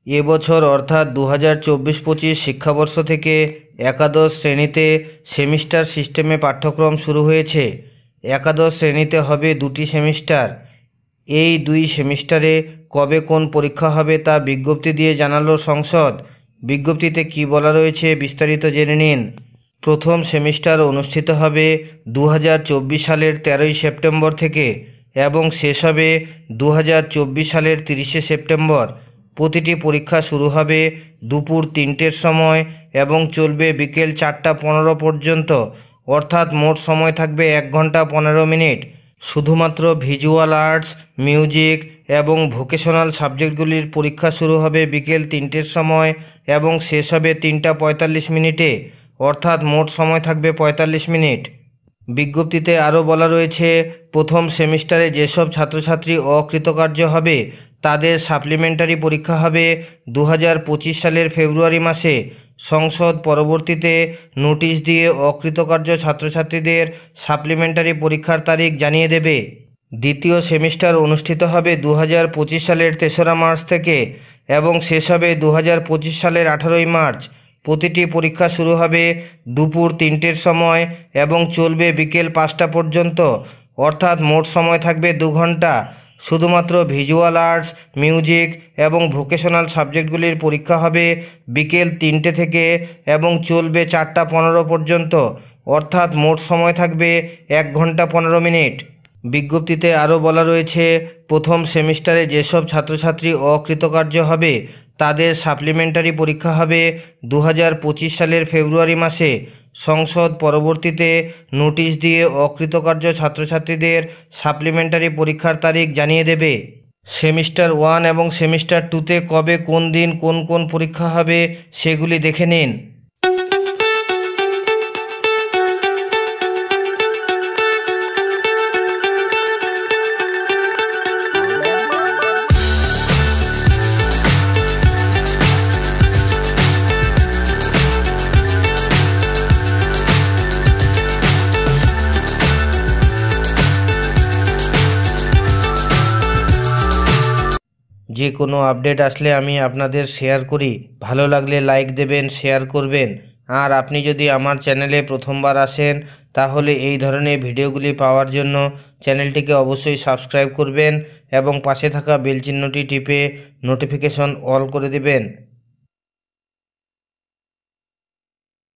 এবছর অর্থাৎ 2024-25 শিক্ষাবর্ষ থেকে একাদশ শ্রেণীতে সেমিস্টার সিস্টেমে পাঠ্যক্রম শুরু হয়েছে। একাদশ শ্রেণীতে হবে 2টি সেমিস্টার। এই 2 সেমিস্টারে কবে কোন পরীক্ষা হবে তা বিজ্ঞপ্তি দিয়ে জানালো সংসদ। বিজ্ঞপ্তিতে কি বলা রয়েছে বিস্তারিত জেনে নিন। প্রথম সেমিস্টার অনুষ্ঠিত হবে 2024 সালের 13ই সেপ্টেম্বর থেকে এবং শেষ হবে 2024 সালের 30শে সেপ্টেম্বর। প্রতিটি পরীক্ষা শুরু হবে দুপুর 3টের সময় এবং চলবে বিকেল 4টা 15 পর্যন্ত, অর্থাৎ মোট সময় থাকবে 1 ঘন্টা 15 মিনিট। শুধুমাত্র ভিজুয়াল আর্টস, মিউজিক এবং ভোকেশনাল সাবজেক্টগুলির পরীক্ষা শুরু হবে বিকেল 3টের সময় এবং শেষ হবে 3টা 45 মিনিটে, অর্থাৎ মোট সময় থাকবে 45 মিনিট। বিজ্ঞপ্তিতে আরও বলা রয়েছে, প্রথম সেমিস্টারে যেসব ছাত্রছাত্রী অকৃতকার্য হবে তাদের সাপ্লিমেন্টারি পরীক্ষা হবে 2025 সালের ফেব্রুয়ারি মাসে। সংসদ পরবর্তীতে নোটিশ দিয়ে অকৃতকার্য ছাত্রছাত্রীদের সাপ্লিমেন্টারি পরীক্ষার তারিখ জানিয়ে দেবে। দ্বিতীয় সেমিস্টার অনুষ্ঠিত হবে 2025 সালের 3রা মার্চ থেকে এবং শেষ হবে 2025 সালের 18ই মার্চ। প্রতিটি পরীক্ষা শুরু হবে দুপুর 3টের সময় এবং চলবে বিকেল 5টা পর্যন্ত, অর্থাৎ মোট সময় থাকবে 2 ঘন্টা। শুধুমাত্র ভিজুয়াল আর্টস, মিউজিক এবং ভোকেশনাল সাবজেক্টগুলির পরীক্ষা হবে বিকেল 3টে থেকে এবং চলবে 4টা 15 পর্যন্ত, অর্থাৎ মোট সময় থাকবে 1 ঘন্টা 15 মিনিট। বিজ্ঞপ্তিতে আরও বলা রয়েছে, প্রথম সেমিস্টারে যেসব ছাত্রছাত্রী অকৃতকার্য হবে তাদের সাপ্লিমেন্টারি পরীক্ষা হবে 2025 সালের ফেব্রুয়ারি মাসে। সংসদ পরবর্তীতে নোটিশ দিয়ে অকৃতকার্য ছাত্রছাত্রীদের সাপ্লিমেন্টারি পরীক্ষার তারিখ জানিয়ে দেবে। সেমিস্টার 1 এবং সেমিস্টার 2তে কবে কোন দিন কোন কোন পরীক্ষা হবে সেগুলি দেখে নিন। যে কোনো আপডেট আসলে আমি আপনাদের শেয়ার করি। ভালো লাগলে লাইক দেবেন, শেয়ার করবেন। আর আপনি যদি আমার চ্যানেলে প্রথমবার আসেন তাহলে এই ধরনের ভিডিওগুলি পাওয়ার জন্য চ্যানেলটিকে অবশ্যই সাবস্ক্রাইব করবেন এবং পাশে থাকা বেল চিহ্নটি টিপে নোটিফিকেশন অল করে দেবেন।